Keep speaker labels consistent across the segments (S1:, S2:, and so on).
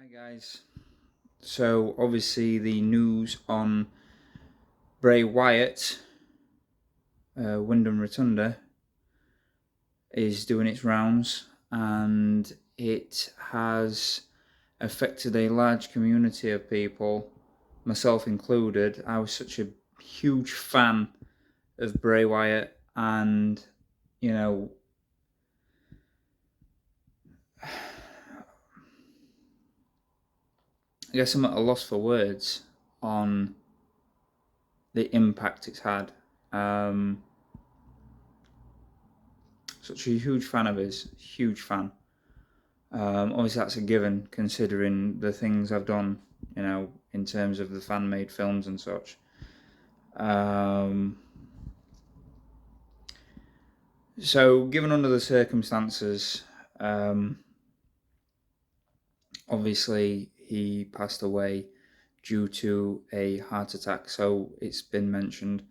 S1: Hi guys. So obviously the news on Bray Wyatt, Windham Rotunda, is doing its rounds, and it has affected a large community of people, myself included. I was such a huge fan of Bray Wyatt, and you know, I guess I'm at a loss for words on the impact it's had. Such a huge fan of his, huge fan. Obviously, that's a given considering the things I've done, in terms of the fan-made films and such. So, given under the circumstances, obviously he passed away due to a heart attack. So it's been mentioned,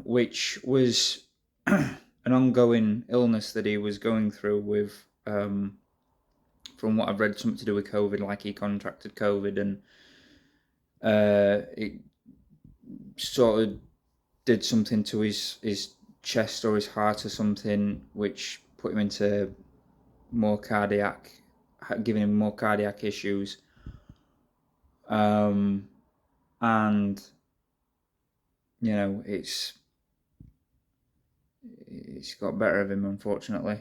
S1: which was an ongoing illness that he was going through with. From what I've read, something to do with COVID, like he contracted COVID, and it sort of did something to his chest or his heart or something, which put him into giving him more cardiac issues. And it's got better of him, unfortunately.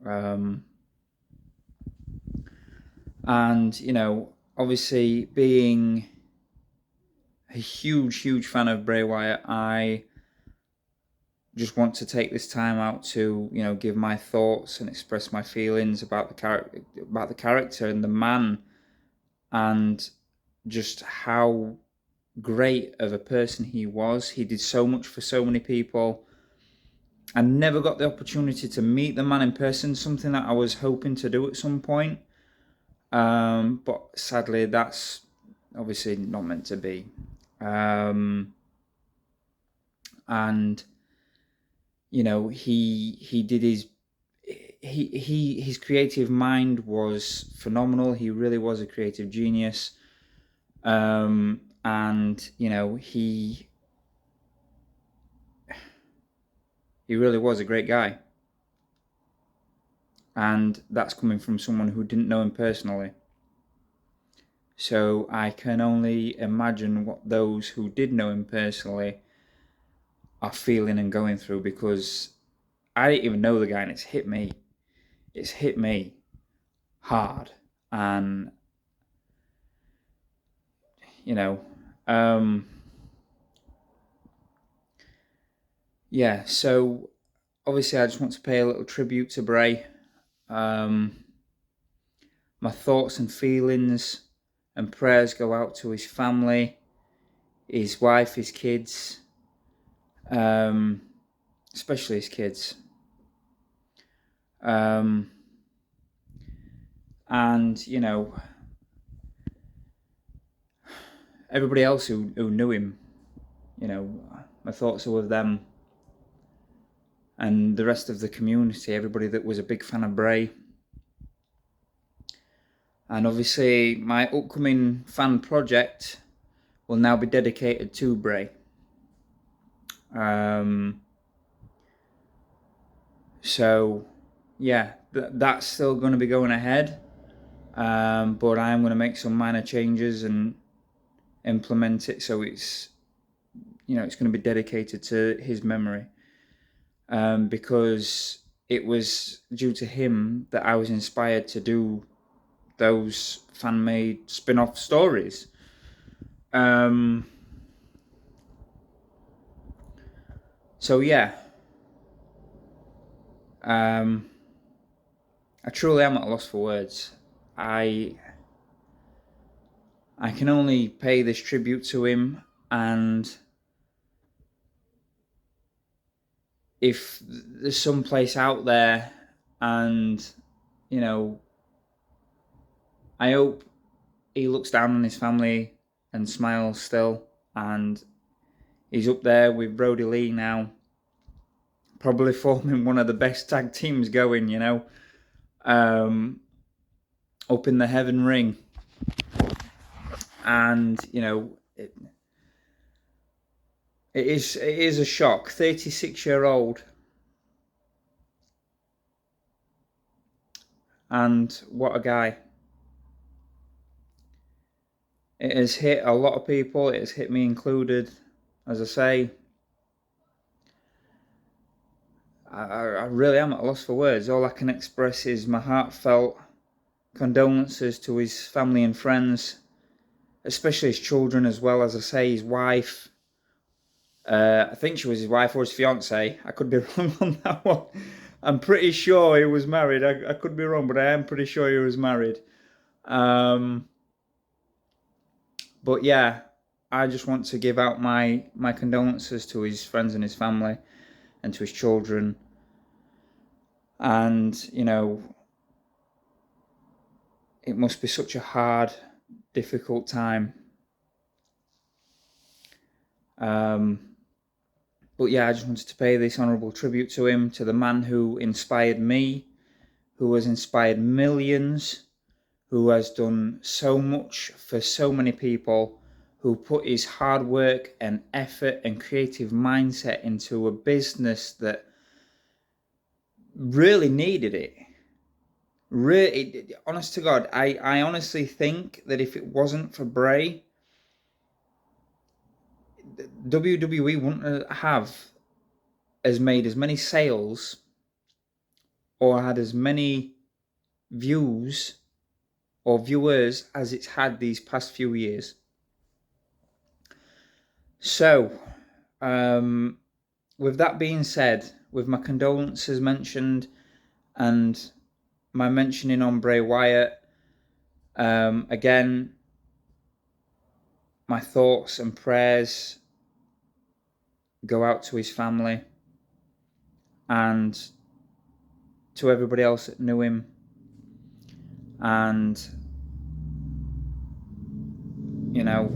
S1: And obviously being a huge fan of Bray Wyatt, I just want to take this time out to give my thoughts and express my feelings about the character and the man, and just how great of a person he was. He did so much for so many people. I never got the opportunity to meet the man in person, something that I was hoping to do at some point. But sadly, that's obviously not meant to be. And he did his creative mind was phenomenal. He really was a creative genius. And he really was a great guy. And that's coming from someone who didn't know him personally. So I can only imagine what those who did know him personally are feeling and going through, because I didn't even know the guy, and it's hit me. It's hit me hard. And yeah, so obviously I just want to pay a little tribute to Bray. My thoughts and feelings and prayers go out to his family, his wife, his kids, especially his kids. And everybody else who knew him, my thoughts are with them, and the rest of the community, everybody that was a big fan of Bray. And obviously my upcoming fan project will now be dedicated to Bray. So yeah, that's still going to be going ahead, but I'm going to make some minor changes and implement it so it's going to be dedicated to his memory, because it was due to him that I was inspired to do those fan-made spin-off stories. So yeah, I truly am at a loss for words. I can only pay this tribute to him, and if there's some place out there, and I hope he looks down on his family and smiles still, and he's up there with Brody Lee now, probably forming one of the best tag teams going, up in the heaven ring. And, you know, it is a shock. 36-year-old. And what a guy. It has hit a lot of people. It has hit me included. As I say, I really am at a loss for words. All I can express is my heartfelt condolences to his family and friends, especially his children as well. As I say, his wife. I think she was his wife or his fiance. I could be wrong on that one. I'm pretty sure he was married. I could be wrong, but I am pretty sure he was married. But yeah, I just want to give out my condolences to his friends and his family and to his children. And, you know, it must be such a hard, difficult time. But yeah, I just wanted to pay this honourable tribute to him, to the man who inspired me, who has inspired millions, who has done so much for so many people, who put his hard work and effort and creative mindset into a business that really needed it. Really, honest to God, I honestly think that if it wasn't for Bray, WWE wouldn't have made as many sales or had as many views or viewers as it's had these past few years. So, with that being said, with my condolences mentioned and my mentioning on Bray Wyatt, again, my thoughts and prayers go out to his family and to everybody else that knew him. And, you know,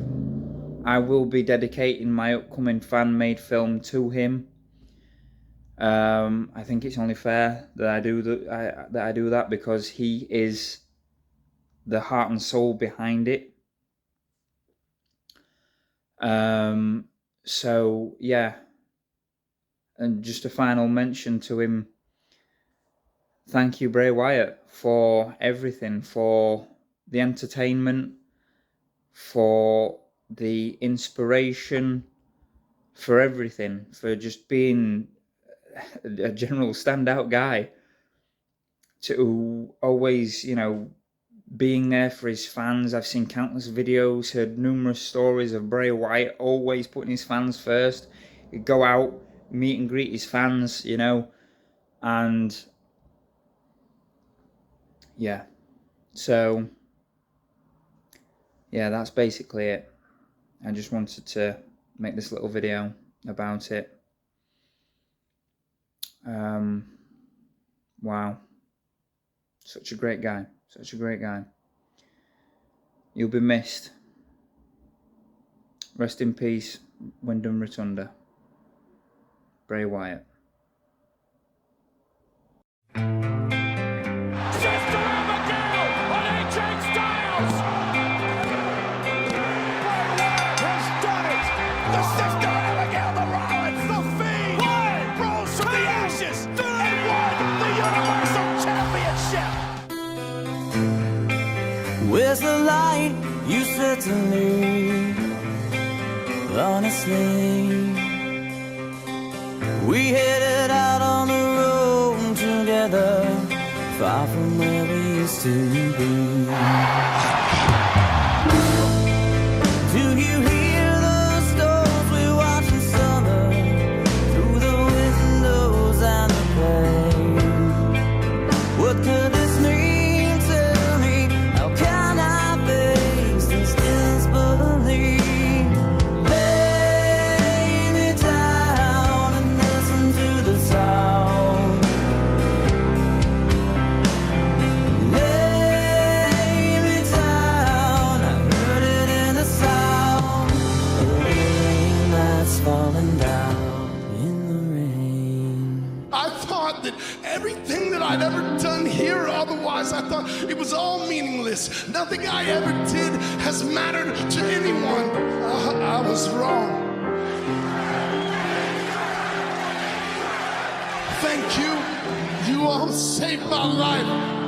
S1: I will be dedicating my upcoming fan-made film to him. I think it's only fair that I do that because he is the heart and soul behind it. So yeah, and just a final mention to him. Thank you, Bray Wyatt, for everything, for the entertainment, for the inspiration, for everything, for just being a general standout guy, to always, you know, being there for his fans. I've seen countless videos, heard numerous stories of Bray Wyatt always putting his fans first. He'd go out, meet and greet his fans, you know, and yeah. So yeah, that's basically it. I just wanted to make this little video about it. Wow. Such a great guy. Such a great guy. You'll be missed. Rest in peace, Windham Rotunda. Bray Wyatt.
S2: Where's the light you said to me? Honestly, we headed out on the road together, far from where we used to be. Do you hear the stars we watch in summer through the windows and the play? What could this mean?
S3: Lay meaningless. Nothing I ever did has mattered to anyone. I was wrong. Thank you. You all saved my life.